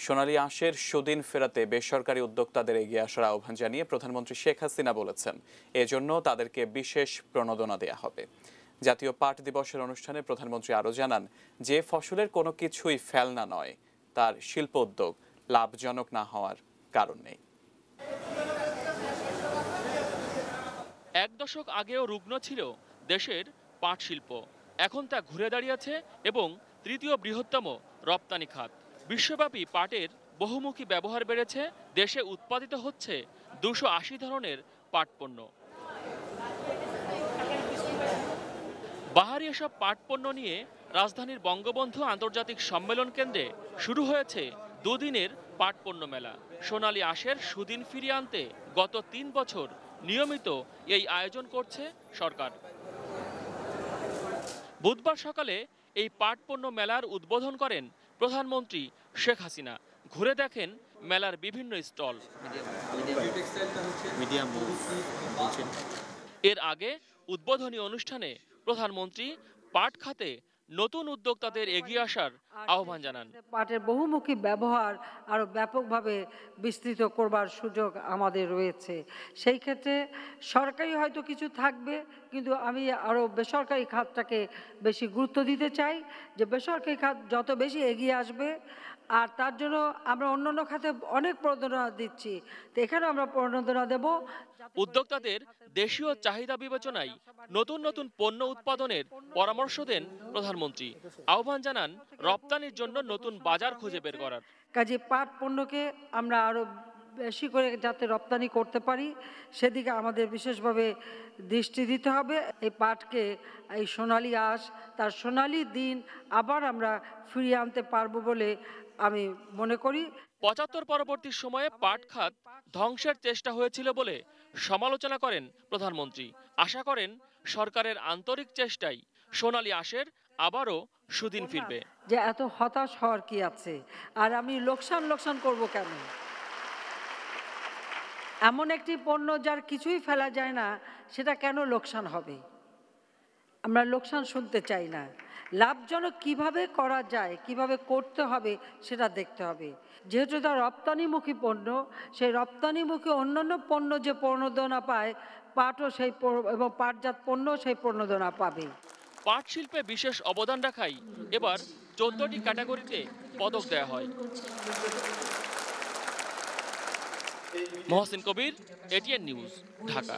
সোনালী আঁশের সুদিন ফেরাতে বেসরকারি উদ্যোক্তাদের এগিয়ে আসার আহ্বান জানিয়ে প্রধানমন্ত্রী শেখ হাসিনা বলেছেন, এজন্য তাদেরকে বিশেষ প্রণোদনা দেয়া হবে। জাতীয় পাট দিবসের অনুষ্ঠানে প্রধানমন্ত্রী আরও জানান, যে ফসলের কোনো কিছুই ফেলনা নয়, তার শিল্প উদ্যোগ লাভজনক না হওয়ার কারণ নেই। এক দশক আগেও রুগ্ন ছিল দেশের পাট শিল্প, এখন তা ঘুরে দাঁড়িয়েছে এবং তৃতীয় বৃহত্তম রপ্তানি খাত। বিশ্বব্যাপী পাটের বহুমুখী ব্যবহার বেড়েছে, দেশে উৎপাদিত হচ্ছে 280 ধরনের পাট পণ্য। বাহারি এসব পাট পণ্য নিয়ে রাজধানীর বঙ্গবন্ধু আন্তর্জাতিক সম্মেলন কেন্দ্রে শুরু হয়েছে দুদিনের পাট পণ্য মেলা। সোনালী আঁশের সুদিন ফিরিয়ে আনতে গত 3 বছর নিয়মিত এই আয়োজন করছে সরকার। বুধবার সকালে এই পাট পণ্য মেলার উদ্বোধন করেন প্রধানমন্ত্রী শেখ হাসিনা। ঘুরে দেখেন মেলার বিভিন্ন স্টল। এর আগে উদ্বোধনী অনুষ্ঠানে প্রধানমন্ত্রী পাট খাতে নতুন উদ্যোক্তাদের এগিয়ে আসার আহ্বান জানান। পাটের বহুমুখী ব্যবহার আরো ব্যাপকভাবে বিস্তৃত করবার সুযোগ আমাদের রয়েছে। সেই ক্ষেত্রে সরকারি হয়তো কিছু থাকবে, কিন্তু আমি আরো বেসরকারি খাতটাকে বেশি গুরুত্ব দিতে চাই, যে বেসরকারি খাত যত বেশি এগিয়ে আসবে, আর তার জন্য আমরা অন্যান্য খাতে অনেক প্রণোদনা দিচ্ছি, তো এখানে আমরা প্রণোদনা দেব। উদ্যোক্তাদের দেশীয় চাহিদা বিবেচনায় নতুন নতুন পণ্য উৎপাদনের পরামর্শ দেন প্রধানমন্ত্রী। আহ্বান জানান রপ্তানির জন্য নতুন বাজার খুঁজে বের করার। কাজে পাট পণ্যকে আমরা আরো বেশি করে যাতে রপ্তানি করতে পারি, সেদিকে আমাদের বিশেষভাবে দৃষ্টি দিতে হবে। এই পাটকে, এই সোনালী আঁশ, তার সোনালী দিন আবার আমরা ফিরিয়ে আনতে পারবো বলে আমি মনে করি। 75 পরবর্তী সময়ে পাট খাত ধ্বংসের চেষ্টা হয়েছিল বলে সমালোচনা করেন প্রধানমন্ত্রী। আশা করেন সরকারের আন্তরিক চেষ্টায় সোনালী আঁশের আবারও সুদিন ফিরবে। যে এত হতাশ হওয়ার কি আছে, আর আমি লোকসান করব কেন? এমন একটি পণ্য যার কিছুই ফেলা যায় না, সেটা কেন লোকসান হবে? আমরা লোকসান শুনতে চাই না। লাভজনক কিভাবে করা যায়, কিভাবে করতে হবে, সেটা দেখতে হবে। যেহেতু তার রপ্তানিমুখী পণ্য, সেই রপ্তানিমুখী অন্যান্য পণ্য যে প্রণোদনা পায়, পাটও সেই এবং পাটজাত পণ্য সেই প্রণোদনা পাবে। পাট শিল্পে বিশেষ অবদান রাখাই এবার 14টি ক্যাটাগরিতে পদক দেয়া হয়। মহসিন কবির, এটিএন নিউজ, ঢাকা।